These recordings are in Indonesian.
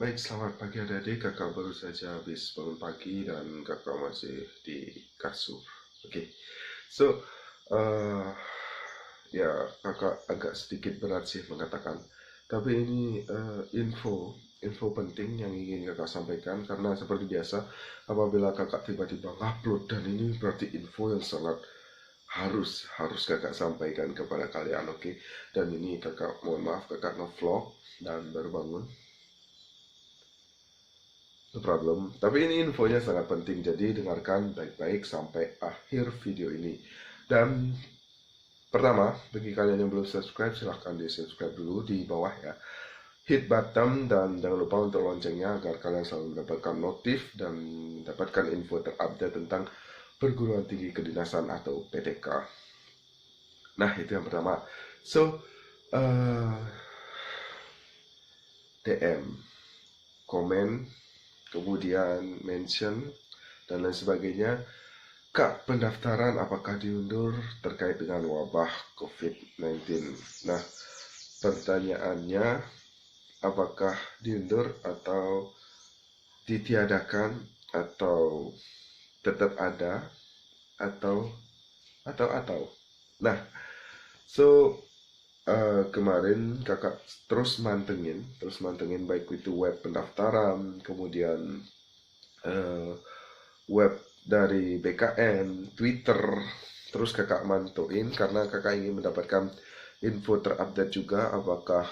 Baik, selamat pagi adik-adik. Kakak baru saja habis bangun pagi dan kakak masih di kasur. Oke, so uh, ya kakak agak sedikit berat sih mengatakan. Tapi ini info penting yang ingin kakak sampaikan karena seperti biasa apabila kakak tiba-tiba upload dan ini berarti info yang sangat harus kakak sampaikan kepada kalian, oke? Dan ini kakak mohon maaf kakak ngevlog dan baru bangun. No problem. Tapi ini infonya sangat penting, jadi dengarkan baik-baik sampai akhir video ini. Dan pertama, bagi kalian yang belum subscribe, silahkan di subscribe dulu di bawah ya. Hit button dan jangan lupa untuk loncengnya agar kalian selalu mendapatkan notif dan mendapatkan info terupdate tentang perguruan tinggi kedinasan atau PTK. Nah, itu yang pertama. So, DM, komen, kemudian mention dan lain sebagainya. Kak, pendaftaran apakah diundur terkait dengan wabah COVID-19? Nah, pertanyaannya apakah diundur atau ditiadakan atau tetap ada atau. Nah, so kemarin kakak terus mantengin baik itu web pendaftaran, kemudian web dari BKN, Twitter, terus kakak mantuin karena kakak ingin mendapatkan info terupdate juga apakah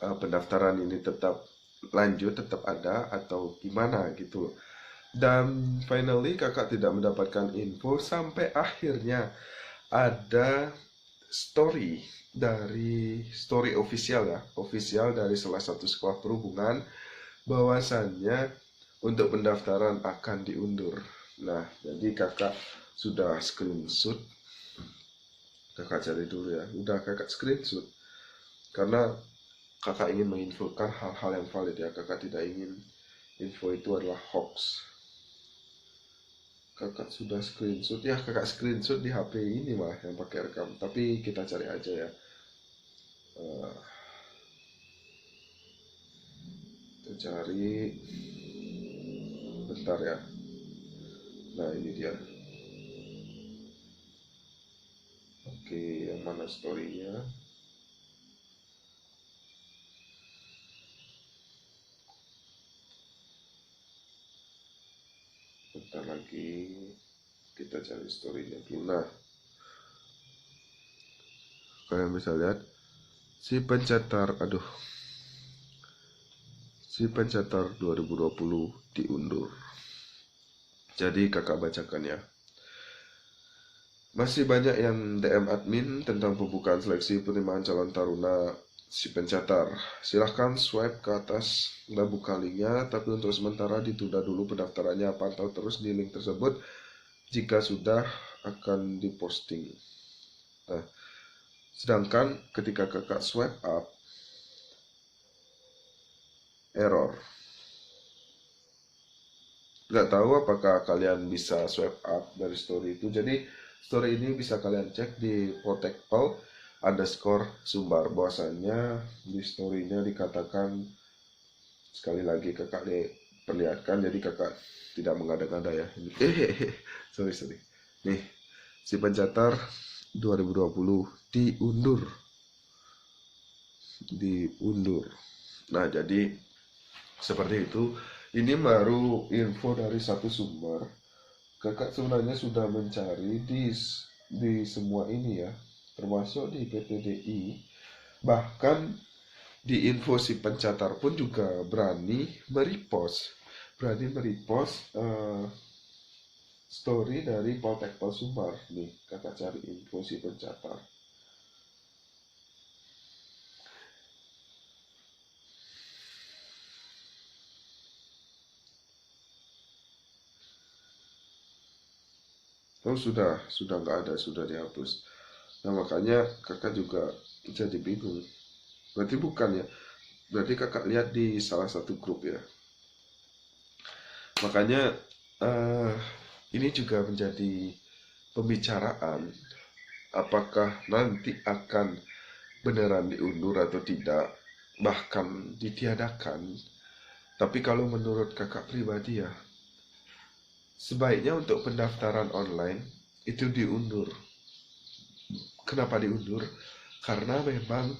pendaftaran ini tetap lanjut, tetap ada atau gimana gitu. Dan finally kakak tidak mendapatkan info sampai akhirnya ada story official dari salah satu sekolah perhubungan bahwasannya untuk pendaftaran akan diundur. Nah, jadi kakak sudah screenshot. Kakak cari dulu ya. Udah kakak screenshot. Karena kakak ingin menginfokan hal-hal yang valid ya. Kakak tidak ingin info itu adalah hoax. Kakak sudah screenshot ya. Kakak screenshot di HP ini malah yang pakai rekam. Tapi kita cari aja ya. Kita cari. Bentar ya. Nah, ini dia. Oke, yang mana story-nya? Bentar lagi kita cari story-nya dulu. Nah, kalian bisa lihat si pencetar 2020 diundur. Jadi kakak bacakan ya. Masih banyak yang DM admin tentang pembukaan seleksi penerimaan calon taruna si pencetar. Silahkan swipe ke atas dan buka linknya, tapi untuk sementara ditunda dulu pendaftarannya. Pantau terus di link tersebut jika sudah akan diposting. Nah, sedangkan ketika kakak swipe up, error. Nggak tahu apakah kalian bisa swipe up dari story itu. Jadi story ini bisa kalian cek di _Sumbar. Bahwasannya di story-nya dikatakan, sekali lagi kakak perlihatkan, jadi kakak tidak mengada-ngada ya. Sorry. Nih, si pencetar 2020 diundur. Nah, jadi seperti itu. Ini baru info dari satu sumber. Kakak sebenarnya sudah mencari di semua ini ya, termasuk di PTDI. Bahkan di info si pencatar pun juga berani merepost story dari Poltek Sumbar. Nih, kakak cari info si pencatar. Oh, sudah nggak ada, sudah dihapus. Nah, makanya kakak juga jadi bingung. Berarti bukan ya? Berarti kakak lihat di salah satu grup ya. Makanya ini juga menjadi pembicaraan. Apakah nanti akan beneran diundur atau tidak, bahkan ditiadakan. Tapi kalau menurut kakak pribadi ya, sebaiknya untuk pendaftaran online itu diundur. Kenapa diundur? Karena memang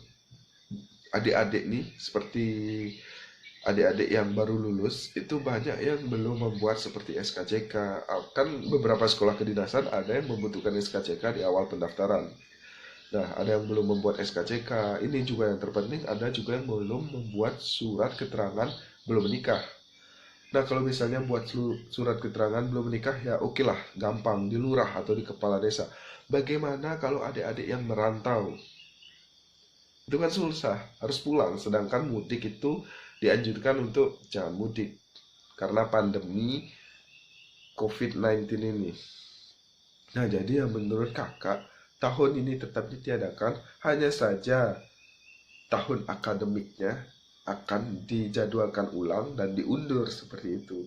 adik-adik nih, seperti adik-adik yang baru lulus itu banyak yang belum membuat seperti SKCK. Kan beberapa sekolah kedinasan ada yang membutuhkan SKCK di awal pendaftaran. Nah, ada yang belum membuat SKCK. Ini juga yang terpenting, ada juga yang belum membuat surat keterangan belum menikah. Nah, kalau misalnya buat surat keterangan belum menikah, ya oke lah, gampang di lurah atau di kepala desa. Bagaimana kalau adik-adik yang merantau? Itu kan susah, harus pulang. Sedangkan mudik itu dianjurkan untuk jangan mudik karena pandemi COVID-19 ini. Nah, jadi yang menurut kakak, tahun ini tetap ditiadakan, hanya saja tahun akademiknya akan dijadwalkan ulang dan diundur seperti itu.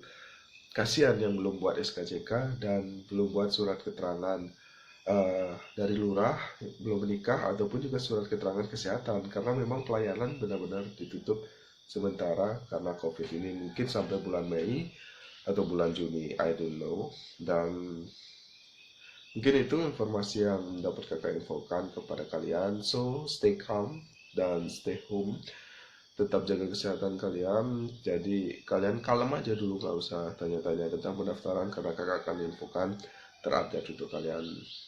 Kasihan yang belum buat SKCK dan belum buat surat keterangan dari lurah, belum menikah, ataupun juga surat keterangan kesehatan, karena memang pelayanan benar-benar ditutup sementara karena COVID ini, mungkin sampai bulan Mei atau bulan Juni, I don't know. Dan mungkin itu informasi yang dapat kakak infokan kepada kalian. So stay calm dan stay home, tetap jaga kesehatan kalian. Jadi kalian kalem aja dulu, nggak usah tanya-tanya tentang pendaftaran karena kakak akan infokan terupdate untuk kalian.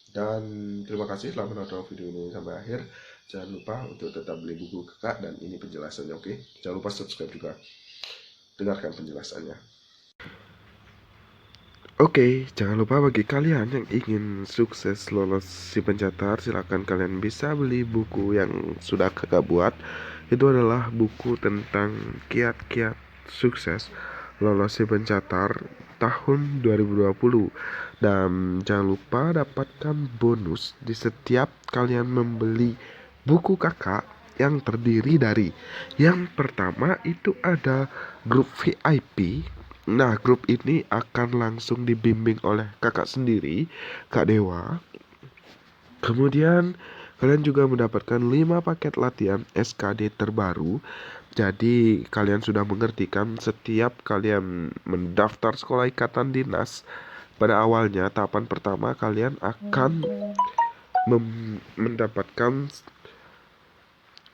Dan terima kasih telah menonton video ini sampai akhir. Jangan lupa untuk tetap beli buku kakak, dan ini penjelasannya, oke? Jangan lupa subscribe juga, dengarkan penjelasannya. Oke, jangan lupa bagi kalian yang ingin sukses lolos si pencatat, silahkan kalian bisa beli buku yang sudah kakak buat. Itu adalah buku tentang kiat-kiat sukses lolos si pencatat tahun 2020. Dan jangan lupa dapatkan bonus di setiap kalian membeli buku kakak yang terdiri dari, yang pertama itu ada grup VIP. Nah, grup ini akan langsung dibimbing oleh kakak sendiri, Kak Dewa. Kemudian kalian juga mendapatkan 5 paket latihan SKD terbaru. Jadi kalian sudah mengerti kan, setiap kalian mendaftar sekolah ikatan dinas, pada awalnya tahapan pertama kalian akan mendapatkan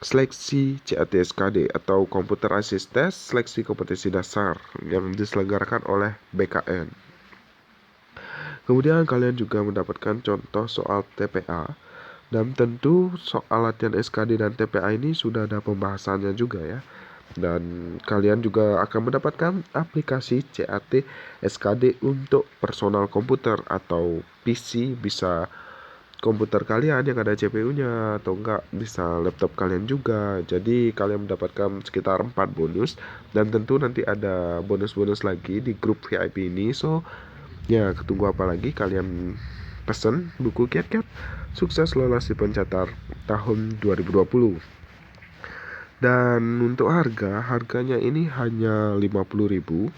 seleksi CAT SKD atau Computer Assist Test, seleksi kompetensi dasar yang diselenggarakan oleh BKN. Kemudian kalian juga mendapatkan contoh soal TPA, dan tentu soal latihan SKD dan TPA ini sudah ada pembahasannya juga ya. Dan kalian juga akan mendapatkan aplikasi CAT SKD untuk personal komputer atau PC, bisa komputer kalian yang ada CPU-nya, atau enggak bisa laptop kalian juga. Jadi kalian mendapatkan sekitar 4 bonus, dan tentu nanti ada bonus-bonus lagi di grup VIP ini. So ya, ketunggu apa lagi, kalian pesen buku kiat-kiat sukses lolos si pencatat tahun 2020. Dan untuk harganya ini hanya 50.000,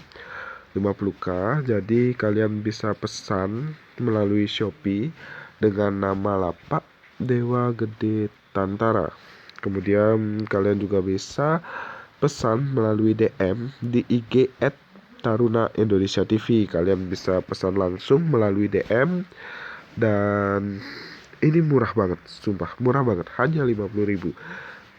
50k. Jadi kalian bisa pesan melalui Shopee dengan nama lapak Dewa Gede Tantara. Kemudian kalian juga bisa pesan melalui DM di IG @Taruna Indonesia TV. Kalian bisa pesan langsung melalui DM, dan ini murah banget, sumpah murah banget, hanya 50.000.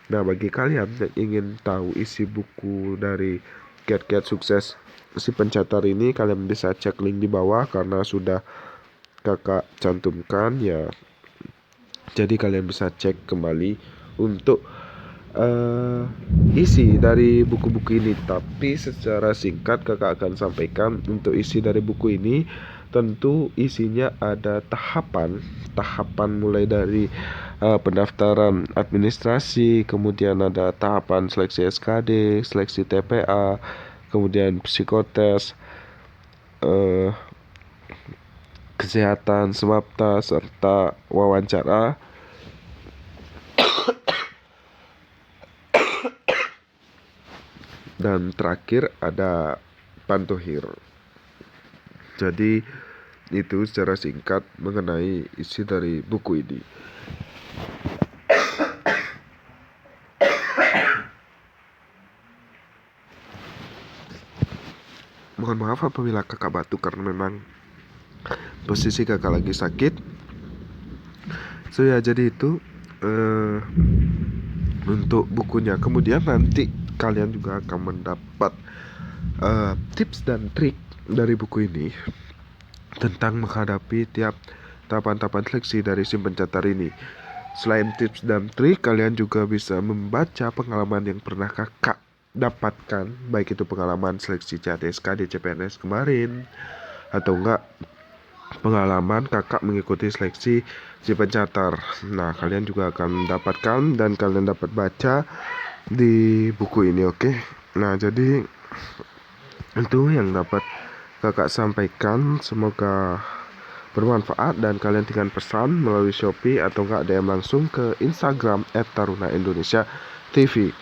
Nah, bagi kalian yang ingin tahu isi buku dari kiat-kiat sukses si pencatat ini, kalian bisa cek link di bawah karena sudah kakak cantumkan ya. Jadi kalian bisa cek kembali untuk isi dari buku-buku ini. Tapi secara singkat kakak akan sampaikan untuk isi dari buku ini. Tentu isinya ada tahapan mulai dari pendaftaran administrasi, kemudian ada tahapan seleksi SKD, seleksi TPA, kemudian psikotes, kesehatan, SMAPTA, serta wawancara. Dan terakhir ada pantohir. Jadi itu secara singkat mengenai isi dari buku ini. mohon maaf apabila kakak batuk karena memang posisi kakak lagi sakit. So ya, jadi itu untuk bukunya. Kemudian nanti kalian juga akan mendapat tips dan trik dari buku ini tentang menghadapi tiap tahapan-tahapan seleksi dari SIM pencatat ini. Selain tips dan trik, kalian juga bisa membaca pengalaman yang pernah kakak dapatkan, baik itu pengalaman seleksi CATSK di CPNS kemarin, atau enggak pengalaman kakak mengikuti seleksi si pencatat. Nah, kalian juga akan mendapatkan dan kalian dapat baca di buku ini, oke? Nah, jadi itu yang dapat kakak sampaikan. Semoga bermanfaat dan kalian tinggal pesan melalui Shopee atau enggak DM langsung ke Instagram @taruna_indonesia_tv.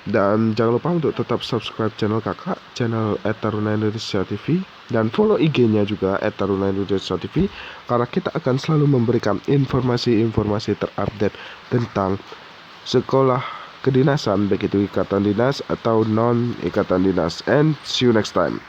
Dan jangan lupa untuk tetap subscribe channel kakak, channel @taruna_indonesia_tv, dan follow IG-nya juga @taruna_indonesia_tv, karena kita akan selalu memberikan informasi-informasi terupdate tentang sekolah kedinasan, baik itu ikatan dinas atau non ikatan dinas. And see you next time.